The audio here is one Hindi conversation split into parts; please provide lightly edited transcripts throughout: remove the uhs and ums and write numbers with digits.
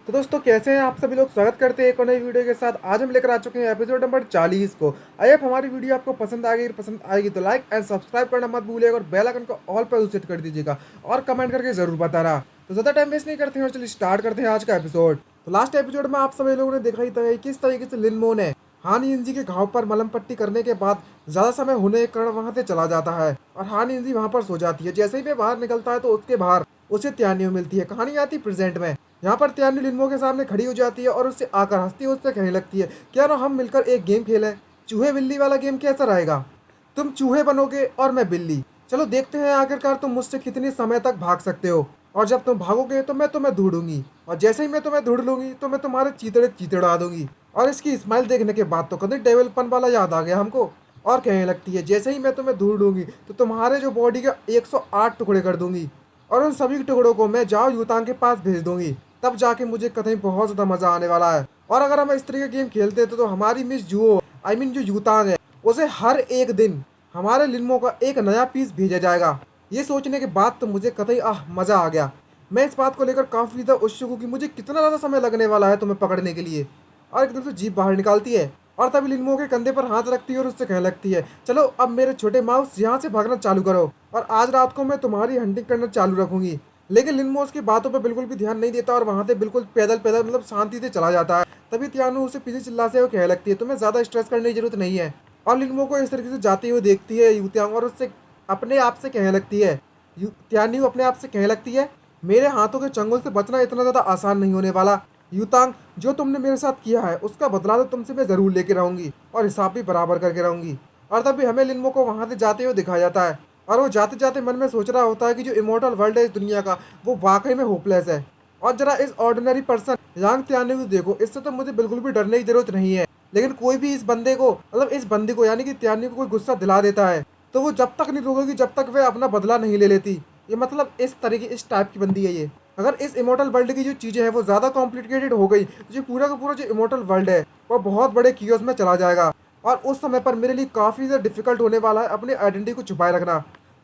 तो दोस्तों कैसे हैं आप सभी लोग। स्वागत करते हैं एक और नई वीडियो के साथ। आज हम लेकर आ चुके हैं एपिसोड नंबर 40 को। आई होप हमारी वीडियो आपको पसंद आएगी तो लाइक एंड सब्सक्राइब करना मत भूलिएगा और बेल आइकन को ऑल पर सेट कर दीजिएगा और कमेंट करके जरूर बताना। तो ज़्यादा टाइम वेस्ट नहीं करते हैं और चलिए स्टार्ट करते हैं आज का एपिसोड। तो लास्ट एपिसोड में आप सभी लोगों ने देखा ही था कि किस तरीके से लिनमो ने हान यिनजी के घाव पर मलहम पट्टी करने के बाद ज़्यादा समय होने के कारण वहाँ से चला जाता है और हान यिनजी वहाँ पर सो जाती है। जैसे ही वे बाहर निकलता है तो उसके बाहर उसे त्यान्यू मिलती है। कहानी आती प्रेजेंट में। यहाँ पर त्यान्यू लिनमो के सामने खड़ी हो जाती है और उससे आकर हंसती है, उससे कहने लगती है क्या ना हम मिलकर एक गेम खेलें। चूहे बिल्ली वाला गेम कैसा रहेगा। तुम चूहे बनोगे और मैं बिल्ली। चलो देखते हैं आखिरकार तुम मुझसे कितने समय तक भाग सकते हो। और जब तुम भागोगे तो मैं तुम्हें ढूंढूंगी और जैसे ही मैं तुम्हें ढूंढ लूंगी तो मैं तुम्हारे चीतड़े चीतड़ा दूंगी। और इसकी स्माइल देखने के बाद तो कभी डेवलपन वाला याद आ गया हमको। और कहने लगती है जैसे ही मैं तुम्हें ढूंढ लूंगी तो तुम्हारे जो बॉडी के 108 टुकड़े कर दूंगी और उन सभी टुकड़ों को मैं जाओ यूतांग के पास भेज दूंगी। तब जाके मुझे कतई बहुत ज़्यादा मज़ा आने वाला है। और अगर हम इस तरीके गेम खेलते तो हमारी मिस जुओ जो यूतांग है उसे हर एक दिन हमारे लिनमो का एक नया पीस भेजा जाएगा। ये सोचने के बाद तो मुझे कतई मज़ा आ गया। मैं इस बात को लेकर काफ़ी ज़्यादा उत्सुक हूँ कि मुझे कितना ज़्यादा समय लगने वाला है तुम्हें पकड़ने के लिए। और एकदम से जीप बाहर निकालती है और तभी लिनमो के कंधे पर हाथ रखती है और उससे कहने लगती है चलो अब मेरे छोटे माउस यहाँ से भागना चालू करो और आज रात को मैं तुम्हारी हंटिंग करना चालू रखूंगी। लेकिन लिनमो उसकी बातों पर बिल्कुल भी ध्यान नहीं देता और वहाँ से बिल्कुल पैदल पैदल मतलब शांति से चला जाता है। तभी त्यानू उसे पीछे चिल्ला से वो कहने लगती है तुम्हें ज़्यादा स्ट्रेस करने की जरूरत नहीं है। और लिनमो को इस तरीके से जाते हुए देखती है यूत्यांग और उससे अपने आप से कहने लगती है त्यान्यू अपने आप से कहने लगती है मेरे हाथों के चंगुल से बचना इतना ज़्यादा आसान नहीं होने वाला। यूतांग जो तुमने मेरे साथ किया है उसका बदला तो तुमसे मैं ज़रूर लेके रहूंगी और हिसाब भी बराबर करके रहूंगी। और तभी हमें लिनमो को वहाँ से जाते हुए दिखाया जाता है और वो जाते जाते मन में सोच रहा होता है कि जो इमोर्टल वर्ल्ड है इस दुनिया का वो वाकई में होपलेस है। और जरा इस ऑर्डिनरी पर्सन यांग त्यान्यू को देखो, इससे तो मुझे बिल्कुल भी डरने की जरूरत नहीं है। लेकिन कोई भी इस बंदे को मतलब इस बंदी को यानी कि त्यान्यू को कोई गुस्सा दिला देता है तो वो जब तक नहीं रुकेगी जब तक वह अपना बदला नहीं ले लेती। ये मतलब इस तरीके इस टाइप की बंदी है ये। अगर इस इमोर्टल वर्ल्ड की जो चीज़ें हैं वो ज़्यादा कॉम्प्लिकेटेड हो गई तो जो पूरा का पूरा जो इमोर्टल वर्ल्ड है वो बहुत बड़े कियोस में चला जाएगा और उस समय पर मेरे लिए काफ़ी ज़्यादा डिफिकल्ट होने वाला है अपनी आइडेंटिटी को छुपाए रखना।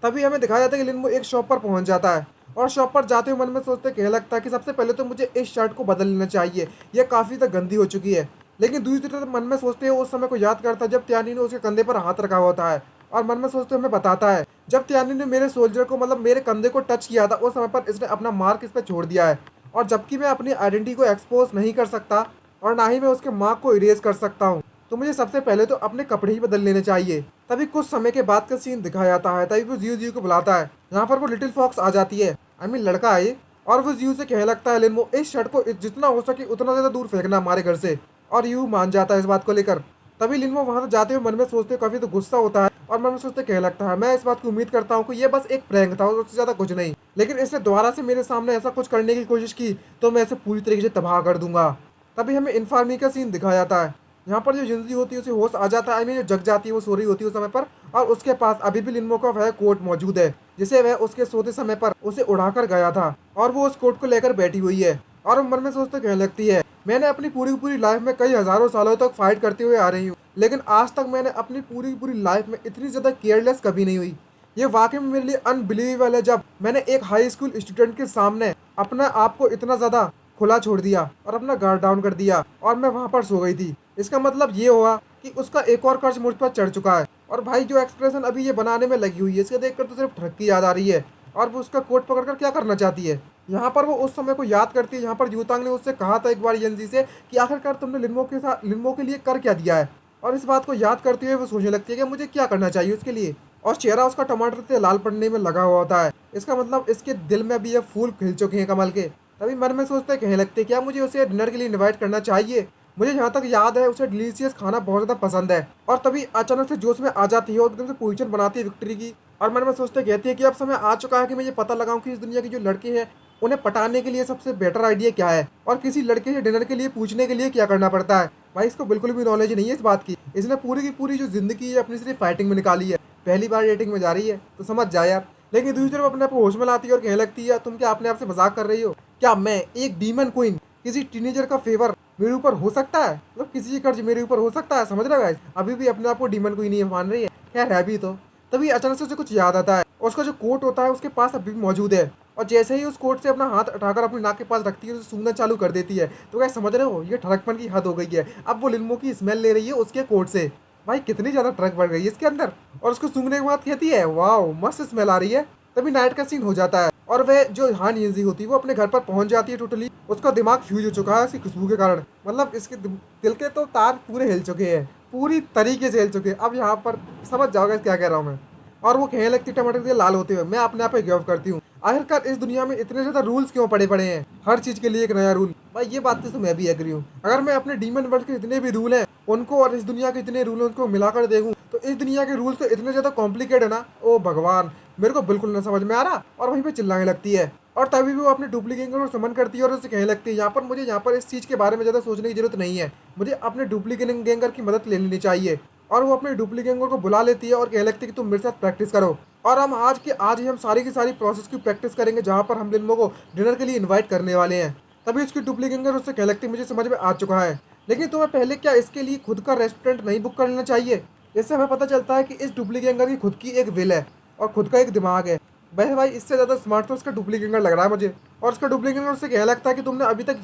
तभी हमें दिखाया जाता है कि लिनमो एक शॉप पर पहुंच जाता है और शॉप पर जाते हुए मन में सोचते कहने लगता है कि सबसे पहले तो मुझे इस शर्ट को बदल लेना चाहिए, यह काफ़ी ज़्यादा गंदी हो चुकी है। लेकिन दूसरी तरफ मन में सोचते हुए उस समय को याद करता है जब त्यानी ने उसके कंधे पर हाथ रखा होता है और मन में सोचते हुए हमें बताता है जब त्यानी ने मेरे सोल्जर को मतलब मेरे कंधे को टच किया था उस समय पर इसने अपना मार्क इस पर छोड़ दिया है। और जबकि मैं अपनी आइडेंटिटी को एक्सपोज नहीं कर सकता और ना ही मैं उसके मार्क को इरेज कर सकता हूँ तो मुझे सबसे पहले तो अपने कपड़े ही बदल लेने चाहिए। तभी कुछ समय के बाद का सीन दिखाया जाता है। तभी वो जियो जियो को बुलाता है। यहाँ पर वो लिटिल फॉक्स आ जाती है, आई मीन लड़का है ये। और वो जियो से कहने लगता है लिनमो इस शर्ट को जितना हो सके उतना ज़्यादा दूर फेंकना हमारे घर से। और यू मान जाता है इस बात को लेकर। तभी लिनमो वहाँ से जाते हुए मन में सोचते हुए काफ़ी तो गुस्सा होता है और मन में सोचते कहने लगता है मैं इस बात की उम्मीद करता हूँ कि ये बस एक प्रैंक था और उससे ज़्यादा कुछ नहीं। लेकिन इसने दोबारा से मेरे सामने ऐसा कुछ करने की कोशिश की तो मैं इसे पूरी तरीके से तबाह कर दूंगा। तभी हमें इन्फार्मी का सीन दिखाया जाता है। यहाँ पर जो जिंदगी होती है उसे होश आ जाता है, आई मीन जो जग जाती है वो सो रही होती है उस समय पर। और उसके पास अभी भी लिनमो का वह कोट मौजूद है जिसे वह उसके सोते समय पर उसे उड़ाकर गया था और वो उस कोट को लेकर बैठी हुई है। और वो मन में सोचते कहने लगती है मैंने अपनी पूरी की पूरी लाइफ में कई हज़ारों सालों तक फाइट करते हुए आ रही हूँ लेकिन आज तक मैंने अपनी पूरी की पूरी लाइफ में इतनी ज़्यादा केयरलेस कभी नहीं हुई। ये वाकई में मेरे लिए अनबिलीवेबल है जब मैंने एक हाई स्कूल स्टूडेंट के सामने अपने आप को इतना ज़्यादा खुला छोड़ दिया और अपना गार्ड डाउन कर दिया और मैं वहाँ पर सो गई थी। इसका मतलब ये हुआ कि उसका एक और कर्ज मुझ पर चढ़ चुका है। और भाई जो एक्सप्रेशन अभी ये बनाने में लगी हुई है इसके देखकर तो सिर्फ ठग की याद आ रही है। और वो उसका कोट पकड़कर क्या करना चाहती है। यहाँ पर वो उस समय को याद करती है। यहाँ पर यूतांग ने उससे कहा था एक बार यंजी से कि आखिरकार तुमने लिनमो के लिए कर क्या दिया है। और इस बात को याद करते हुए वो सोचने लगती है कि मुझे क्या करना चाहिए उसके लिए। और चेहरा उसका टमाटर से लाल पड़ने में लगा हुआ होता है। इसका मतलब इसके दिल में अभी ये फूल खिल चुके हैं कमल के। तभी मन में सोचते कहने लगते क्या मुझे उसे डिनर के लिए इनवाइट करना चाहिए। मुझे जहाँ तक याद है उसे डिलीशियस खाना बहुत ज़्यादा पसंद है। और तभी अचानक से जोश में आ जाती है और एकदम से पोजीशन बनाती है विक्ट्री की। और मन में सोचते कहती है कि अब समय आ चुका है कि मैं ये पता लगाऊं कि इस दुनिया की जो लड़के हैं उन्हें पटाने के लिए सबसे बेटर आइडिया क्या है और किसी लड़के से डिनर के लिए पूछने के लिए क्या करना पड़ता है। भाई इसको बिल्कुल भी नॉलेज नहीं है इस बात की। इसने पूरी की पूरी जो जिंदगी है अपनी सिर्फ फाइटिंग में निकाली है। पहली बार डेटिंग में जा रही है तो समझ जाए यार। लेकिन दूसरी तरफ अपने आप को होश में लाती है और कहने लगती है तुम क्या अपने आप से मजाक कर रही हो। क्या मैं एक डीमन क्वीन किसी टीनेजर का फेवर मेरे ऊपर हो सकता है, मतलब किसी की कर्ज मेरे ऊपर हो सकता है। समझ रहा गाइस अभी भी अपने आप को डीमन क्वीन ही मान रही है। खैर है भी तो। तभी अचानक से उसे कुछ याद आता है। उसका जो कोट होता है उसके पास अभी भी मौजूद है और जैसे ही उस कोट से अपना हाथ उठाकर अपनी नाक के पास रखती है, उसे सूंघना चालू कर देती है। तो क्या समझ रहे हो, ये ठड़कपन की हद हो गई है। अब वो लिनमो की स्मेल ले रही है उसके कोट से। भाई कितनी ज़्यादा ट्रक बढ़ गई है इसके अंदर। और उसको सूंघने के बाद कहती है वाह मस्त स्मेल आ रही है। तभी नाइट का सीन हो जाता है और वह जो हान यिनज़ी होती है वो अपने घर पर पहुंच जाती है। टोटली उसका दिमाग फ्यूज हो चुका है इसकी खुशबू के कारण। मतलब इसके दिल के तो तार पूरे हिल चुके हैं, पूरी तरीके से हिल चुके हैं। अब यहाँ पर समझ जाओगे क्या कह रहा हूँ मैं। और वो कहने लगती टमाटर के लाल होते हुए, मैं अपने आप पे गिव अप करती हूँ। आखिरकार इस दुनिया में इतने ज्यादा रूल्स क्यों पड़े पड़े हैं, हर चीज के लिए एक नया रूल। भाई ये बात से तो मैं भी एग्री हूँ। अगर मैं अपने डीमन वर्ल्ड के जितने भी रूल हैं उनको और इस दुनिया के जितने रूल हैं उनको मिलाकर देखूं तो इस दुनिया के रूल्स तो इतने ज्यादा कॉम्प्लिकेट है ना, ओ भगवान, मेरे को बिल्कुल ना समझ में आ रहा। और वहीं पे चिल्लाने लगती है और तभी भी वो अपने डुप्लीकेट को समन करती है और उससे कहने लगती है यहाँ पर इस चीज के बारे में ज्यादा सोचने की जरूरत नहीं है, मुझे अपने डुप्लीकेट गैंगर की मदद ले लेनी चाहिए। और वो अपने डुप्लीकेट को बुला लेती है और कहने लगती है कि तुम मेरे साथ प्रैक्टिस करो। और हम आज ही हम सारी की सारी प्रोसेस की प्रैक्टिस करेंगे जहाँ पर हम लिनमो को डिनर के लिए इनवाइट करने वाले हैं। तभी उसकी डुप्लीकेट उससे कहने लगती है मुझे समझ में आ चुका है, लेकिन तुम्हें पहले क्या इसके लिए खुद का रेस्टोरेंट नहीं बुक कर लेना चाहिए। इससे हमें पता चलता है कि इस डुप्लीकेट की खुद की एक विल है और खुद का एक दिमाग है। भाई इससे ज़्यादा स्मार्ट तो उसका डुप्लीकेट लग रहा है मुझे। और उसका डुप्लीकेट उससे कहने लगता है कि तुमने अभी तक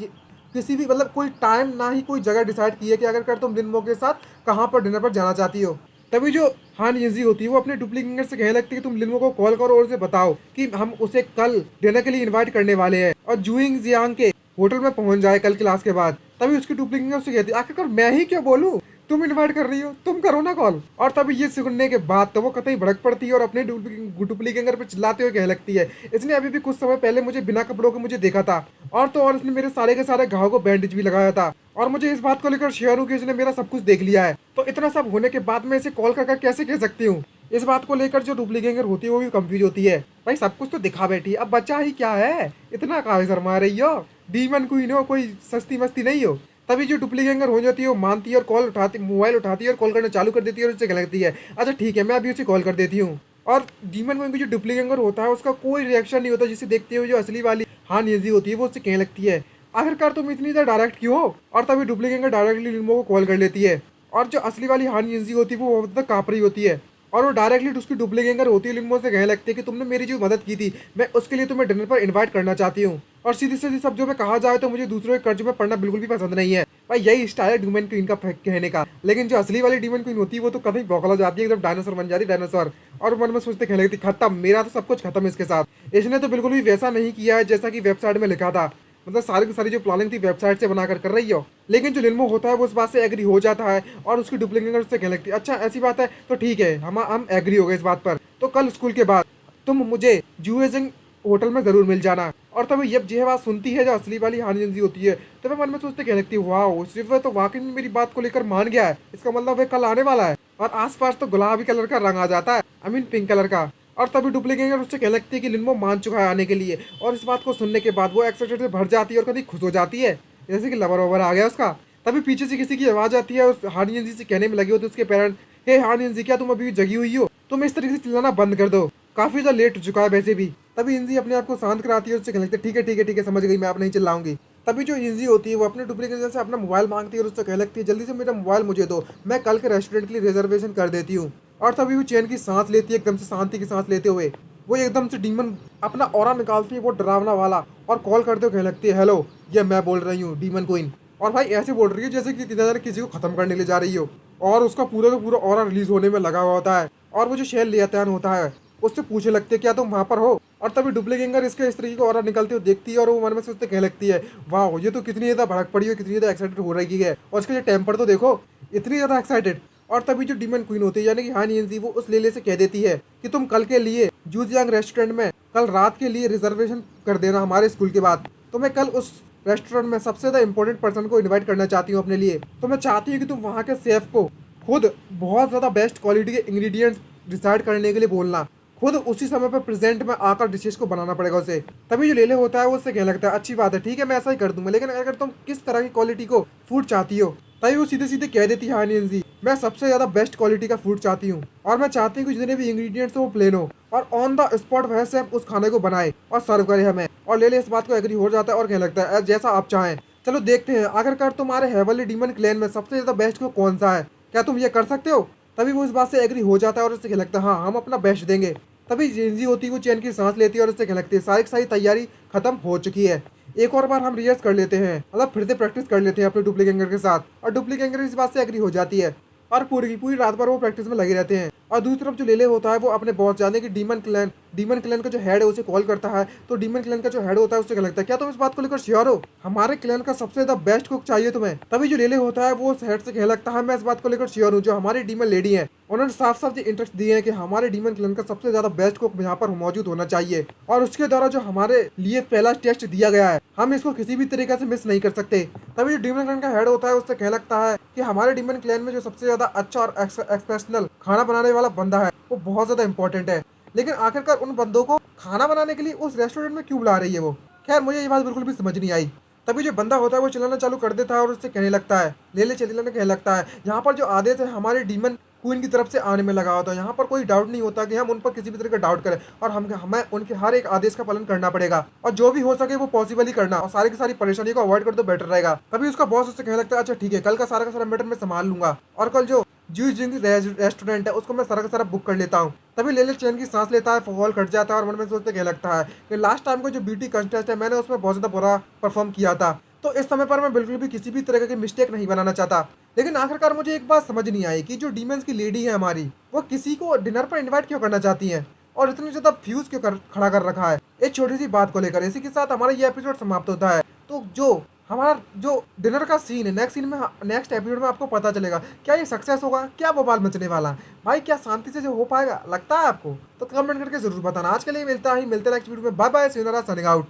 किसी भी मतलब कोई टाइम ना ही कोई जगह डिसाइड की है कि अगर कर तुम लिनमो के साथ कहाँ पर डिनर पर जाना चाहती हो। तभी जो हान यिनज़ी होती है वो अपने डुप्लीकेट से कहने लगती है कि तुम लिनमो को कॉल करो और उसे बताओ कि हम उसे कल डिनर के लिए इनवाइट करने वाले हैं और जूइंग जियांग के होटल में पहुंच जाए कल क्लास के बाद। तभी उसकी डुप्लीकेट उससे कहती है आखिरकार मैं ही क्यों बोलूं, तुम इनवाइट कर रही हो, तुम करो ना कॉल। और तभी ये सुनने के बाद तो वो कतई भड़क पड़ती है और अपने डुप्लीकेट पे चिल्लाते हुए कहने लगती है इसने अभी भी कुछ समय पहले मुझे बिना कपड़ों के मुझे देखा था और तो और इसने मेरे सारे के सारे घाव को बैंडेज भी लगाया था और मुझे इस बात को लेकर श्योर हूँ कि इसने मेरा सब कुछ देख लिया है। तो इतना सब होने के बाद मैं इसे कॉल कर कैसे कह सकती हूँ। इस बात को लेकर जो डुप्लीकेट होती है वो भी कंफ्यूज होती है। भाई सब कुछ तो दिखा बैठी, अब बच्चा ही क्या है, इतना काहे शर्मा रही हो, डीमन क्वीन हो, कोई सस्ती मस्ती नहीं हो। तभी जो डुप्लीकेट हो जाती है वो मानती है और कॉल उठाती, मोबाइल उठाती है और कॉल करना चालू कर देती है और उससे कहने लगती है अच्छा ठीक है मैं अभी उसे कॉल कर देती हूँ। और डीमन क्वीन को जो डुप्लीकेट होता है उसका कोई रिएक्शन नहीं होता, जिसे देखते हुए जो असली वाली हान यिनज़ी होती है वो उससे कहने लगती है आखिरकार तुम इतनी ज़्यादा डायरेक्ट क्यों हो। और तभी डुप्लीकेट डायरेक्टली लिनमो को कॉल कर लेती है और जो असली वाली हान यिनज़ी होती है वो बहुत ज़्यादा काँप रही होती है और वो डायरेक्टली उसकी डुप्लीकेट होती है लिनमो से कहने लगती है कि तुमने मेरी जो मदद की थी मैं उसके लिए तुम्हें डिनर पर इनवाइट करना चाहती हूँ। और सीधी सीधी सब जो मैं कहा जाए तो मुझे दूसरों के कर्ज में पढ़ना बिल्कुल भी पसंद नहीं है। भाई यही स्टाइल है डीमन क्वीन का कहने का। लेकिन जो असली वाली डीमन क्वीन होती है वो तो कभी बौखला जाती है, एकदम डायनासोर बन जाती है, डायनासोर। और मन में सोचते कहने लगती खत्म, मेरा तो सब कुछ खत्म इसके साथ। इसने तो बिल्कुल भी वैसा नहीं किया है जैसा कि वेबसाइट में लिखा था, मतलब सारी की सारी जो प्लानिंग थी वेबसाइट से बनाकर कर रही हो। लेकिन जो लिनमो होता है वो उस बात से एग्री हो जाता है और उसकी डुप्लीकेट से कहने लगती है अच्छा ऐसी बात है तो ठीक है, हम एग्री हो गए इस बात पर, तो कल स्कूल के बाद तुम मुझे जूएजिंग होटल में जरूर मिल जाना। और तभी जब यह बात सुनती है जो असली वाली हान यिनज़ी होती है तो मैं मन में सोचते कहने लगती है वाह सिर्फ वह तो वाकई में मेरी बात को लेकर मान गया है, इसका मतलब वह कल आने वाला है। और आसपास तो गुलाबी कलर का रंग आ जाता है, आई मीन पिंक कलर का। और तभी डुप्लीकेट उससे कहने लगती है कि लिनमो मान चुका है आने के लिए। और इस बात को सुनने के बाद वो एक्साइटेड से भर जाती है और कभी खुश हो जाती है जैसे कि लवर ओवर आ गया उसका। तभी पीछे से किसी की आवाज़ आती है, उस हान यिनज़ी से कहने में लगे होते उसके पेरेंट्स हे हान यिनज़ी क्या तुम अभी भी जगी हुई हो, तुम इस तरीके से चिल्लाना बंद कर दो, काफ़ी ज़्यादा लेट हो चुका है वैसे भी। तभी यिनज़ी अपने आप को शांत कराती है और उससे कहने लगती है ठीक है ठीक है ठीक है समझ गई, मैं अब नहीं चिल्लाऊंगी। तभी जो यिनज़ी होती है वो अपने डुप्लीकेट से अपना मोबाइल मांगती है और उससे कहने लगती है जल्दी से मेरा मोबाइल मुझे दो, मैं कल के रेस्टोरेंट के लिए रिजर्वेशन कर देती हूँ। और तभी वो चैन की सांस लेती है, एकदम से शांति की सांस लेते हुए वो एकदम से डीमन अपना ऑरा निकालती है वो डरावना वाला और कॉल करते हुए कहने लगती है हेलो ये मैं बोल रही हूँ डीमन क्वीन। और भाई ऐसे बोल रही है जैसे कि किसी को खत्म करने ले जा रही हो। और उसका पूरा का पूरा ऑरा रिलीज होने में लगा हुआ होता है और वो जो शेर लियातान होता है उससे पूछने लगते हैं क्या तुम वहाँ पर हो। और तभी डुप्लीकेट इसके इस तरीके को ऑरा निकलते हुए देखती है और वो मन में सोचते कहने लगती है वाह ये तो कितनी ज़्यादा भड़क पड़ी है, कितनी ज़्यादा एक्साइटेड हो रही है और इसका जो टेम्पर तो देखो, इतनी ज़्यादा एक्साइटेड। और तभी जो डीमन क्वीन होती है यानी कि हान यिनज़ी वो उस लेले से कह देती है कि तुम कल के लिए जूजियांग रेस्टोरेंट में कल रात के लिए रिजर्वेशन कर देना हमारे स्कूल के बाद। तो मैं कल उस रेस्टोरेंट में सबसे ज़्यादा इंपॉर्टेंट पर्सन को इनवाइट करना चाहती हूँ अपने लिए। तो मैं चाहती हूँ कि तुम वहाँ के शेफ को खुद बहुत ज़्यादा बेस्ट क्वालिटी के इंग्रेडिएंट्स डिसाइड करने के लिए बोलना, खुद उसी समय पर प्रेजेंट में आकर डिशेस को बनाना पड़ेगा उसे। तभी जो लेले होता है वो उससे कहने लगता है अच्छी बात है ठीक है मैं ऐसा ही कर दूंगा, लेकिन अगर तुम किस तरह की क्वालिटी को फूड चाहती हो। तभी वो सीधे सीधे कह देती है हान यिनज़ी मैं सबसे ज़्यादा बेस्ट क्वालिटी का फूड चाहती हूँ और मैं चाहती हूँ कि जितने भी इंग्रेडिएंट्स हो वो प्लेन हो और ऑन द स्पॉट वह शेफ उस खाने को बनाए और सर्व करे हमें। और लेले इस बात को एग्री हो जाता है और कहने लगता है जैसा आप चाहें, चलो देखते हैं आखिरकार तुम्हारे हेवनली डीमन क्लैन में सबसे ज़्यादा बेस्ट को कौन सा है, क्या तुम ये कर सकते हो। तभी वो इस बात से एग्री हो जाता है और उससे कहने लगता है हाँ हम अपना बेस्ट देंगे। तभी जिंजी होती है वो चैन की सांस लेती है और उससे कहने लगती है सारी की सारी तैयारी खत्म हो चुकी है। एक और बार हम रिहर्स कर लेते हैं, मतलब फिर से प्रैक्टिस कर लेते हैं अपने डुप्लीकेंगर के साथ। और डुप्लीकेंगर इस बात से एग्री हो जाती है और पूरी की पूरी रात भर वो प्रैक्टिस में लगे रहते हैं। और दूसरी तरफ जो लेले होता है वो अपने बॉस जाने की डीमन क्लैन का जो हेड है उसे कॉल करता है। तो डीमन क्लैन का जो हेड होता है उससे क्या लगता है क्या तुम इस बात को लेकर श्योर हो, हमारे क्लैन का सबसे ज्यादा बेस्ट कुक चाहिए तुम्हें। तभी जो लेले होता है वो उस हेड से कहने लगता है मैं इस बात को लेकर श्योर हूँ, जो हमारी डीमन लेडी है उन्होंने साफ साफ इंटरेस्ट दिए हैं कि हमारे डीमन क्लैन का सबसे ज्यादा बेस्ट कुक यहाँ पर मौजूद होना चाहिए। और उसके द्वारा जो हमारे लिए पहला टेस्ट दिया गया है हम इसको किसी भी तरीके से मिस नहीं कर सकते। तभी जो डीमन क्लैन का हेड होता है उससे कहने लगता है कि हमारे डीमन क्लैन में जो सबसे ज्यादा अच्छा और एक्सप्रेशनल खाना बनाने वाला बंदा है वो बहुत ज्यादा इंपॉर्टेंट है, लेकिन आखिरकार उन बंदों को खाना बनाने के लिए उस रेस्टोरेंट में क्यों बुला रही है वो। खैर मुझे ये बात बिल्कुल भी समझ नहीं आई। तभी जो बंदा होता है वो चिल्लाना चालू कर देता है और उससे कहने लगता है ले चिल्लाने कहने लगता है यहाँ पर जो आदेश है हमारे डीमन क्वीन की तरफ से आने में लगा होता है, यहाँ पर कोई डाउट नहीं होता कि हम उन पर किसी भी तरह का डाउट करें और हमें उनके हर एक आदेश का पालन करना पड़ेगा और जो भी हो सके वो पॉसिबल ही करना और सारी की सारी परेशानी को अवॉइड कर दो बेटर रहेगा। तभी उसका बॉस उससे कहने लगता है अच्छा ठीक है कल का सारा मैटर मैं संभाल लूंगा और कल जो जी जिंग रेस्टोरेंट है उसको मैं सारा का सारा बुक कर लेता हूँ। तभी ले चैन की सांस लेता है, फॉल कट जाता है और मन में सोचते क्या लगता है कि लास्ट टाइम को जो ब्यूटी कंटेस्ट है मैंने उसमें बहुत ज्यादा बुरा परफॉर्म किया था, तो इस समय पर मैं बिल्कुल भी किसी भी तरह की मिस्टेक नहीं बनाना चाहता। लेकिन आखिरकार मुझे एक बात समझ नहीं आई कि जो डीमंस की लेडी है हमारी वो किसी को डिनर पर इनवाइट क्यों करना चाहती है और इतनी ज्यादा फ्यूज क्यों खड़ा कर रखा है एक छोटी सी बात को लेकर। इसी के साथ हमारा ये एपिसोड समाप्त होता है। तो जो हमारा जो डिनर का सीन है नेक्स्ट एपिसोड में आपको पता चलेगा क्या ये सक्सेस होगा, क्या बवाल मचने वाला है भाई, क्या शांति से जो हो पाएगा लगता है आपको, तो कमेंट करके जरूर बताना। आज के लिए मिलते हैं नेक्स्ट वीडियो में। Bye bye, sayonara, signing out.